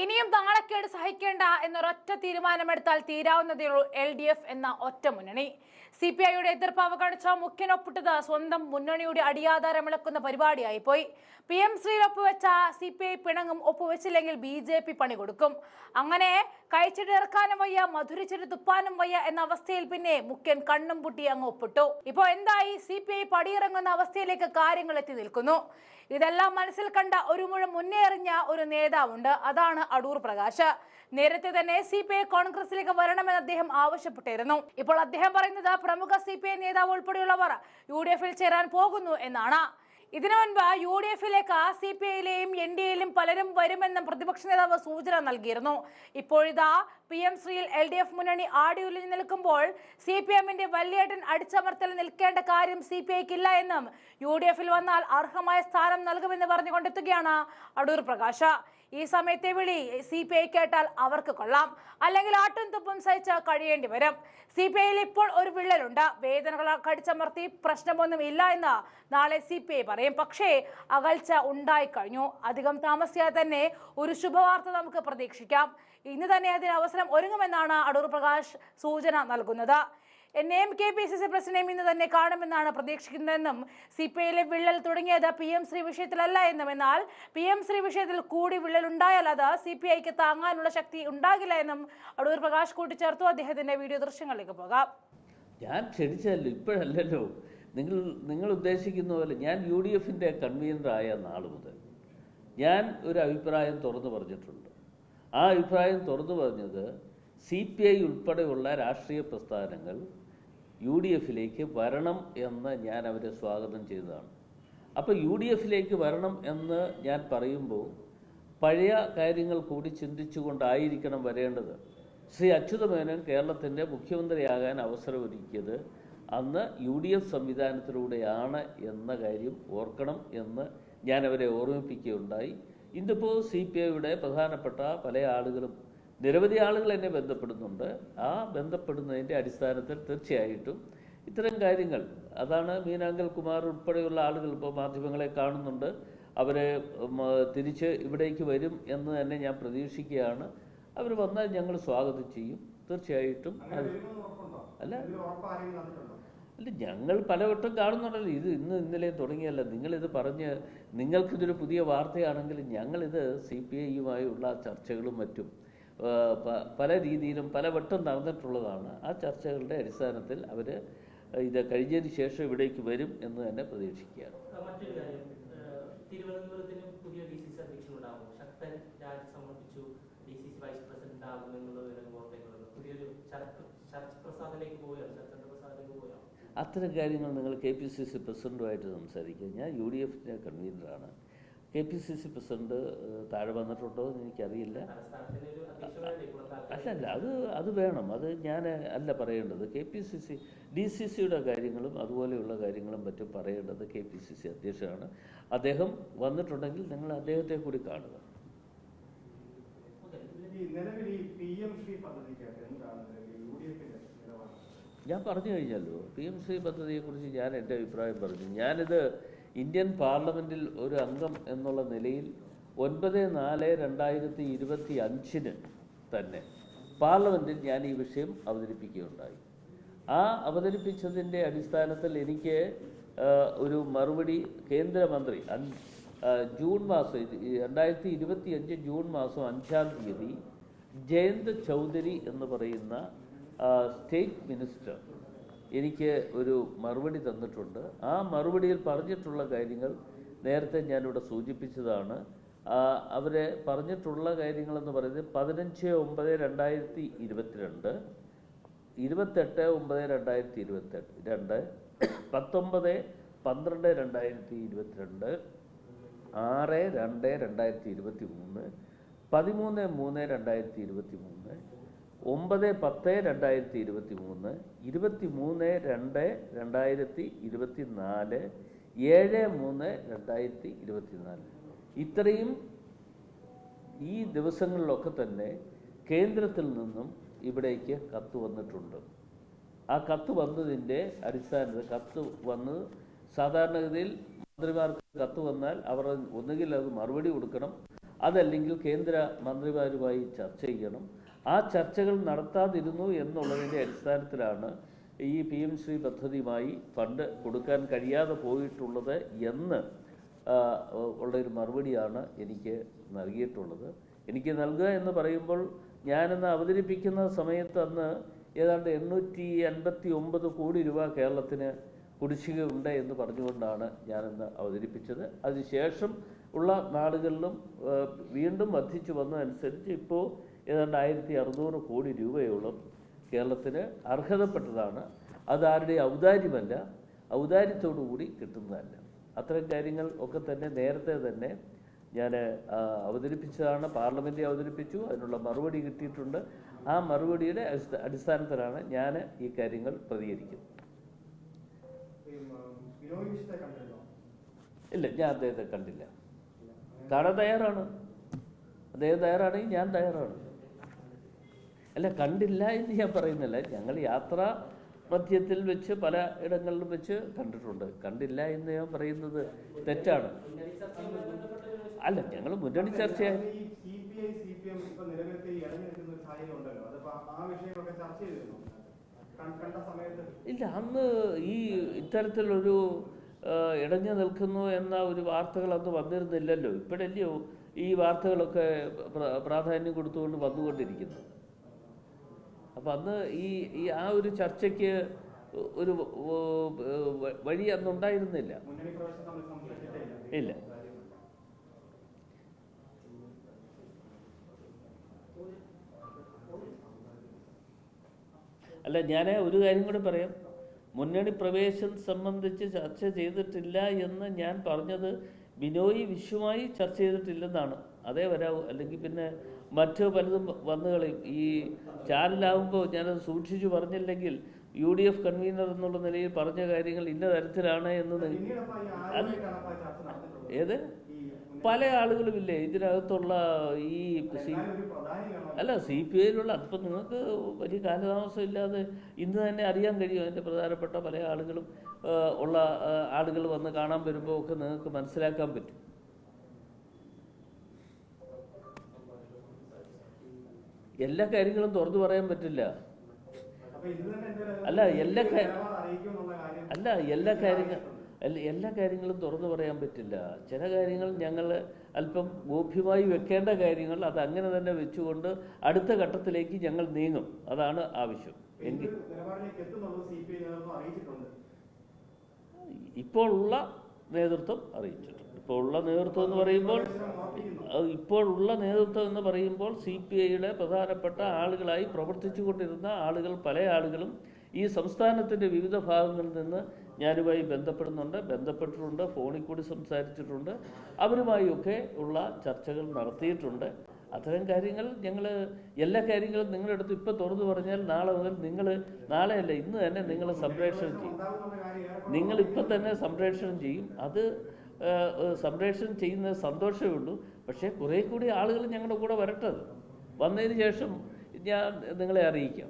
ഇനിയും നാണക്കേട് സഹിക്കേണ്ട എന്നൊരൊറ്റ തീരുമാനമെടുത്താൽ തീരാവുന്നതേയുള്ളൂ LDF എന്ന ഒറ്റ മുന്നണി. CPIയുടെ എതിർപ്പ് അവഗണിച്ച മുഖ്യനൊപ്പിട്ടത് സ്വന്തം മുന്നണിയുടെ അടിയാധാരമിളക്കുന്ന പരിപാടിയായി പോയി. PM ശ്രീയിൽ ഒപ്പുവെച്ച CPI പിണങ്ങും, ഒപ്പുവെച്ചില്ലെങ്കിൽ BJP പണി കൊടുക്കും. അങ്ങനെ കഴിച്ചിട്ട് ഇറക്കാനും വയ്യ, മധുരിച്ചിട്ട് തുപ്പാനും വയ്യ എന്ന അവസ്ഥയിൽ പിന്നെ മുഖ്യൻ കണ്ണും പൂട്ടി അങ്ങ് ഒപ്പിട്ടു. ഇപ്പോ എന്തായി? CPI പടിയിറങ്ങുന്ന അവസ്ഥയിലേക്ക് കാര്യങ്ങൾ എത്തി നിൽക്കുന്നു. ഇതെല്ലാം മനസ്സിൽ കണ്ട ഒരു മുഴം മുന്നേറിഞ്ഞ ഒരു നേതാവുണ്ട്, അതാണ് അടൂർ പ്രകാശ്. നേരത്തെ തന്നെ CPI കോൺഗ്രസിലേക്ക് വരണമെന്ന് അദ്ദേഹം ആവശ്യപ്പെട്ടിരുന്നു. ഇപ്പോൾ അദ്ദേഹം പറയുന്നത് പ്രമുഖ CPI നേതാവ് ഉൾപ്പെടെയുള്ളവർ UDF-ൽ ചേരാൻ പോകുന്നു എന്നാണ്. ഇതിനു മുൻപ് UDF-ലേക്ക് CPI-യിലെയും NDA-യിലും പലരും വരുമെന്നും പ്രതിപക്ഷ നേതാവ് സൂചന നൽകിയിരുന്നു. ഇപ്പോഴിതാ PM ശ്രീയിൽ LDF മുന്നണി ആടിയുലഞ്ഞു നിൽക്കുമ്പോൾ CPM-ന്റെ വല്യേട്ടൻ അടിച്ചമർത്തൽ നിൽക്കേണ്ട കാര്യം CPI-ക്കില്ല എന്നും UDF-ൽ വന്നാൽ അർഹമായ സ്ഥാനം നൽകുമെന്ന് പറഞ്ഞുകൊണ്ടെത്തുകയാണ് അടൂർ പ്രകാശ്. ഈ സമയത്തെ വിളി CPI കേട്ടാൽ അവർക്ക് കൊള്ളാം, അല്ലെങ്കിൽ ആട്ടും തുപ്പും സഹിച്ച് കഴിയേണ്ടി വരും. CPI-യിൽ ഇപ്പോൾ ഒരു വിള്ളലുണ്ട്. വേദനകൾ കടിച്ചമർത്തി പ്രശ്നമൊന്നും ഇല്ല എന്ന് നാളെ CPI പറയും. പക്ഷേ അകൽച്ച ഉണ്ടായിക്കഴിഞ്ഞു. അധികം താമസിയാതെ തന്നെ ഒരു ശുഭവാർത്ത നമുക്ക് പ്രതീക്ഷിക്കാം. ഇന്ന് തന്നെ അതിന് അവസരം ഒരുങ്ങുമെന്നാണ് അടൂർ പ്രകാശ് സൂചന നൽകുന്നത്. എന്നെയും KPCC പ്രസിഡന്റിനെയും ഇന്ന് തന്നെ കാണുമെന്നാണ് പ്രതീക്ഷിക്കുന്നതെന്നും CPI-യിലെ വിള്ളൽ തുടങ്ങിയത് PM ശ്രീ വിഷയത്തിലല്ല എന്നും, എന്നാൽ PM ശ്രീ വിഷയത്തിൽ കൂടി വിള്ളൽ ഉണ്ടായാൽ അത് CPI-ക്ക് താങ്ങാനുള്ള ശക്തി ഉണ്ടാകില്ല എന്നും അടൂർ പ്രകാശ് കൂട്ടിച്ചേർത്തു. അദ്ദേഹത്തിന്റെ വീഡിയോ ദൃശ്യങ്ങളിലേക്ക് പോകാം. ഞാൻ ക്ഷണിച്ചല്ലോ, ഇപ്പോഴല്ലല്ലോ. നിങ്ങൾ ഉദ്ദേശിക്കുന്ന പോലെ ഞാൻ UDF-ന്റെ കൺവീനറായ നാൾ മുതൽ ഞാൻ ഒരു അഭിപ്രായം തുറന്നു പറഞ്ഞിട്ടുണ്ട്. ആ അഭിപ്രായം തുറന്നു പറഞ്ഞത് CPI ഉൾപ്പെടെയുള്ള രാഷ്ട്രീയ പ്രസ്ഥാനങ്ങൾ UDF-ലേക്ക് വരണം എന്ന് ഞാൻ അവരെ സ്വാഗതം ചെയ്തതാണ്. അപ്പോൾ UDF-ലേക്ക് വരണം എന്ന് ഞാൻ പറയുമ്പോൾ പഴയ കാര്യങ്ങൾ കൂടി ചിന്തിച്ചുകൊണ്ടായിരിക്കണം വരേണ്ടത്. ശ്രീ അച്യുതമേനോൻ കേരളത്തിൻ്റെ മുഖ്യമന്ത്രിയാകാൻ അവസരമൊരുക്കിയത് അന്ന് UDF സംവിധാനത്തിലൂടെയാണ് എന്ന കാര്യം ഓർക്കണം എന്ന് ഞാൻ അവരെ ഓർമ്മിപ്പിക്കുകയുണ്ടായി. ഇന്നിപ്പോൾ CPI-യുടെ പ്രധാനപ്പെട്ട പല ആളുകളും, നിരവധി ആളുകൾ എന്നെ ബന്ധപ്പെടുന്നുണ്ട്. ആ ബന്ധപ്പെടുന്നതിൻ്റെ അടിസ്ഥാനത്തിൽ തീർച്ചയായിട്ടും ഇത്തരം കാര്യങ്ങൾ, അതാണ് മീനാങ്കൽ കുമാർ ഉൾപ്പെടെയുള്ള ആളുകൾ ഇപ്പോൾ മാധ്യമങ്ങളെ കാണുന്നുണ്ട്. അവരെ തിരിച്ച് ഇവിടേക്ക് വരും എന്ന് തന്നെ ഞാൻ പ്രതീക്ഷിക്കുകയാണ്. അവർ വന്നാൽ ഞങ്ങൾ സ്വാഗതം ചെയ്യും തീർച്ചയായിട്ടും. അല്ല ഞങ്ങൾ പലവട്ടം കാണുന്നുണ്ടല്ലോ. ഇത് ഇന്നലെ തുടങ്ങിയല്ല. നിങ്ങളിത് പറഞ്ഞ് നിങ്ങൾക്കിതൊരു പുതിയ വാർത്തയാണെങ്കിൽ ഞങ്ങളിത് CPI-യുമായുള്ള ചർച്ചകളും മറ്റും പല രീതിയിലും പലവട്ടം നടന്നിട്ടുള്ളതാണ്. ആ ചർച്ചകളുടെ അടിസ്ഥാനത്തിൽ അവർ ഇത് കഴിഞ്ഞതിന് ശേഷം ഇവിടേക്ക് വരും എന്ന് തന്നെ പ്രതീക്ഷിക്കുകയാണ്. മറ്റൊരു കാര്യം, തിരുവനന്തപുരത്തിനും പുതിയ DCC അധ്യക്ഷനുണ്ടാകും. ശക്തൻ രാജി സമർപ്പിച്ചു, DCC വൈസ് പ്രസിഡന്റ് ആകുമെന്നുള്ള വിവരം പുറത്തേക്ക് വന്നു. പുതിയൊരു ശരത് പ്രസാദിലേക്ക് പോവുകയാണ്, ശരത് പ്രസാദിലേക്ക് പോവുകയാണ്. അത്തരം കാര്യങ്ങൾ നിങ്ങൾ KPCC പ്രസിഡന്റുമായിട്ട് സംസാരിക്കുക. ഞാൻ UDF-ന്റെ കൺവീനറാണ്. KPCC പ്രസിഡന്റ് താഴെ വന്നിട്ടുണ്ടോ എന്ന് എനിക്കറിയില്ല. അല്ല അത് വേണം. അത് ഞാൻ അല്ല പറയേണ്ടത്. DCC-യുടെ കാര്യങ്ങളും അതുപോലെയുള്ള കാര്യങ്ങളും മറ്റും പറയേണ്ടത് KPCC അധ്യക്ഷനാണ്. അദ്ദേഹം വന്നിട്ടുണ്ടെങ്കിൽ നിങ്ങൾ അദ്ദേഹത്തെ കൂടി കാണുക. ഞാൻ പറഞ്ഞു കഴിഞ്ഞല്ലോ, PM ശ്രീ പദ്ധതിയെക്കുറിച്ച് ഞാൻ എൻ്റെ അഭിപ്രായം പറഞ്ഞു. ഞാനിത് ഇന്ത്യൻ പാർലമെൻറ്റിൽ ഒരു അംഗം എന്നുള്ള നിലയിൽ 9/4/2025 തന്നെ പാർലമെൻറ്റിൽ ഞാൻ ഈ വിഷയം അവതരിപ്പിക്കുകയുണ്ടായി. ആ അവതരിപ്പിച്ചതിൻ്റെ അടിസ്ഥാനത്തിൽ എനിക്ക് ഒരു മറുപടി കേന്ദ്രമന്ത്രി ജൂൺ മാസം 2025 ജൂൺ മാസം 5-ാം തീയതി ജയന്ത് ചൗധരി എന്ന് പറയുന്ന സ്റ്റേറ്റ് മിനിസ്റ്റർ എനിക്ക് ഒരു മറുപടി തന്നിട്ടുണ്ട്. ആ മറുപടിയിൽ പറഞ്ഞിട്ടുള്ള കാര്യങ്ങൾ നേരത്തെ ഞാനിവിടെ സൂചിപ്പിച്ചതാണ്. അവരെ പറഞ്ഞിട്ടുള്ള കാര്യങ്ങളെന്ന് പറയുന്നത് 15/9/2022, 28/9/2022, 19/12/2022, 6/2/2023, 13/3/2023, 9/10/2023, 23/2/2024, 7/3/2024. ഇത്രയും ഈ ദിവസങ്ങളിലൊക്കെ തന്നെ കേന്ദ്രത്തിൽ നിന്നും ഇവിടേക്ക് കത്ത് വന്നിട്ടുണ്ട്. ആ കത്ത് വന്നതിൻ്റെ അടിസ്ഥാനത്തിൽ കത്ത് വന്ന് സാധാരണഗതിയിൽ മന്ത്രിമാർക്ക് കത്ത് വന്നാൽ അവർ ഒന്നുകിൽ അത് മറുപടി കൊടുക്കണം, അതല്ലെങ്കിൽ കേന്ദ്ര മന്ത്രിമാരുമായി ചർച്ച ചെയ്യണം. ആ ചർച്ചകൾ നടത്താതിരുന്നു എന്നുള്ളതിൻ്റെ അടിസ്ഥാനത്തിലാണ് ഈ PM ശ്രീ പദ്ധതിയുമായി ഫണ്ട് കൊടുക്കാൻ കഴിയാതെ പോയിട്ടുള്ളത് എന്ന് ഉള്ളൊരു മറുപടിയാണ് എനിക്ക് നൽകിയിട്ടുള്ളത്. എനിക്ക് നൽകുക എന്ന് പറയുമ്പോൾ ഞാനിന്ന് അവതരിപ്പിക്കുന്ന സമയത്ത് അന്ന് ഏതാണ്ട് 859 കോടി രൂപ കേരളത്തിന് കുടിശ്ശിക ഉണ്ട് എന്ന് പറഞ്ഞുകൊണ്ടാണ് ഞാനിന്ന് അവതരിപ്പിച്ചത്. അതിനുശേഷം ഉള്ള നാടുകളിലും വീണ്ടും വർദ്ധിച്ചു വന്നതനുസരിച്ച് ഇപ്പോൾ ഏതാണ്ട് 1600 കോടി രൂപയോളം കേരളത്തിന് അർഹതപ്പെട്ടതാണ്. അതാരുടെ ഔദാര്യമല്ല, ഔദാര്യത്തോടു കൂടി കിട്ടുന്നതല്ല. അത്തരം കാര്യങ്ങൾ ഒക്കെ തന്നെ നേരത്തെ തന്നെ ഞാൻ അവതരിപ്പിച്ചതാണ്. പാർലമെൻറ്റിൽ അവതരിപ്പിച്ചു, അതിനുള്ള മറുപടി കിട്ടിയിട്ടുണ്ട്. ആ മറുപടിയുടെ അടിസ്ഥാനത്തിലാണ് ഞാൻ ഈ കാര്യങ്ങൾ പ്രതികരിക്കുന്നത്. ഇല്ല, ഞാൻ അദ്ദേഹത്തെ കണ്ടില്ല. കാണാൻ തയ്യാറാണ്. അദ്ദേഹം തയ്യാറാണെങ്കിൽ ഞാൻ തയ്യാറാണ്. അല്ല, കണ്ടില്ല എന്ന് ഞാൻ പറയുന്നില്ല. ഞങ്ങൾ യാത്രാ മധ്യത്തിൽ വെച്ച് പല ഇടങ്ങളിലും വെച്ച് കണ്ടിട്ടുണ്ട്. കണ്ടില്ല എന്ന് ഞാൻ പറയുന്നത് തെറ്റാണ്. അല്ല, ഞങ്ങൾ മുന്നണി ചർച്ചയായി ഇല്ല. അന്ന് ഈ ഇത്തരത്തിലൊരു ഇടഞ്ഞു നിൽക്കുന്നു എന്ന ഒരു വാർത്തകൾ അന്ന് വന്നിരുന്നില്ലല്ലോ. ഇപ്പോഴല്ലയോ ഈ വാർത്തകളൊക്കെ പ്രാധാന്യം കൊടുത്തുകൊണ്ട് വന്നുകൊണ്ടിരിക്കുന്നത്. അപ്പം അന്ന് ഈ ആ ഒരു ചർച്ചയ്ക്ക് ഒരു വഴി അന്നുണ്ടായിരുന്നില്ല. ഇല്ല. അല്ല, ഞാൻ ഒരു കാര്യം കൂടി പറയാം. മുന്നണി പ്രവേശം സംബന്ധിച്ച് ചർച്ച ചെയ്തിട്ടില്ല എന്ന് ഞാൻ പറഞ്ഞത് ബിനോയ് വിശ്വമായി ചർച്ച ചെയ്തിട്ടില്ലെന്നാണ്. അതേ വരാവൂ. അല്ലെങ്കിൽ പിന്നെ മറ്റ് പലതും വന്നു കളയും. ഈ ചാനലാകുമ്പോൾ ഞാനത് സൂക്ഷിച്ചു പറഞ്ഞില്ലെങ്കിൽ UDF കൺവീനർ എന്നുള്ള നിലയിൽ പറഞ്ഞ കാര്യങ്ങൾ ഇന്ന തരത്തിലാണ് എന്ന് ഏത് പല ആളുകളുമില്ലേ ഇതിനകത്തുള്ള ഈ അല്ല CPIയിലുള്ള. അപ്പം നിങ്ങൾക്ക് വലിയ കാലതാമസം ഇല്ലാതെ ഇന്ന് തന്നെ അറിയാൻ കഴിയും. അതിൻ്റെ പ്രധാനപ്പെട്ട പല ആളുകളും ഉള്ള ആളുകൾ വന്ന് കാണാൻ വരുമ്പോൾ ഒക്കെ നിങ്ങൾക്ക് മനസ്സിലാക്കാൻ പറ്റും. എല്ലാ കാര്യങ്ങളും തുറന്നു പറയാൻ പറ്റില്ല. അല്ല, എല്ലാ കാര്യങ്ങളും തുറന്നു പറയാൻ പറ്റില്ല. ചില കാര്യങ്ങൾ ഞങ്ങൾ അല്പം ഗോപ്യമായി വെക്കേണ്ട കാര്യങ്ങൾ അത് അങ്ങനെ തന്നെ വെച്ചുകൊണ്ട് അടുത്ത ഘട്ടത്തിലേക്ക് ഞങ്ങൾ നീങ്ങും. അതാണ് ആവശ്യം. എങ്കിൽ ഇപ്പോൾ ഉള്ള നേതൃത്വം അറിയിച്ചിട്ടുണ്ട്. ഇപ്പോഴുള്ള നേതൃത്വം എന്ന് പറയുമ്പോൾ CPIയുടെ പ്രധാനപ്പെട്ട ആളുകളായി പ്രവർത്തിച്ചു കൊണ്ടിരുന്ന ആളുകൾ, പല ആളുകളും ഈ സംസ്ഥാനത്തിൻ്റെ വിവിധ ഭാഗങ്ങളിൽ നിന്ന് ഞാനുമായി ബന്ധപ്പെട്ടിട്ടുണ്ട്, ഫോണിൽ കൂടി സംസാരിച്ചിട്ടുണ്ട്. അവരുമായൊക്കെ ഉള്ള ചർച്ചകൾ നടത്തിയിട്ടുണ്ട്. അത്തരം കാര്യങ്ങൾ എല്ലാ കാര്യങ്ങളും നിങ്ങളുടെ അടുത്ത് ഇപ്പോൾ തുറന്നു പറഞ്ഞാൽ നാളെ മുതൽ നാളെയല്ല ഇന്ന് തന്നെ നിങ്ങൾ സംപ്രേഷണം ചെയ്യും. നിങ്ങളിപ്പോൾ തന്നെ സംപ്രേഷണം ചെയ്യും. അത് സംപ്രേഷണം ചെയ്യുന്നത് സന്തോഷമേ ഉള്ളൂ. പക്ഷേ കുറേ കൂടി ആളുകൾ ഞങ്ങളുടെ കൂടെ വരട്ടത്. വന്നതിന് ശേഷം ഞാൻ നിങ്ങളെ അറിയിക്കാം.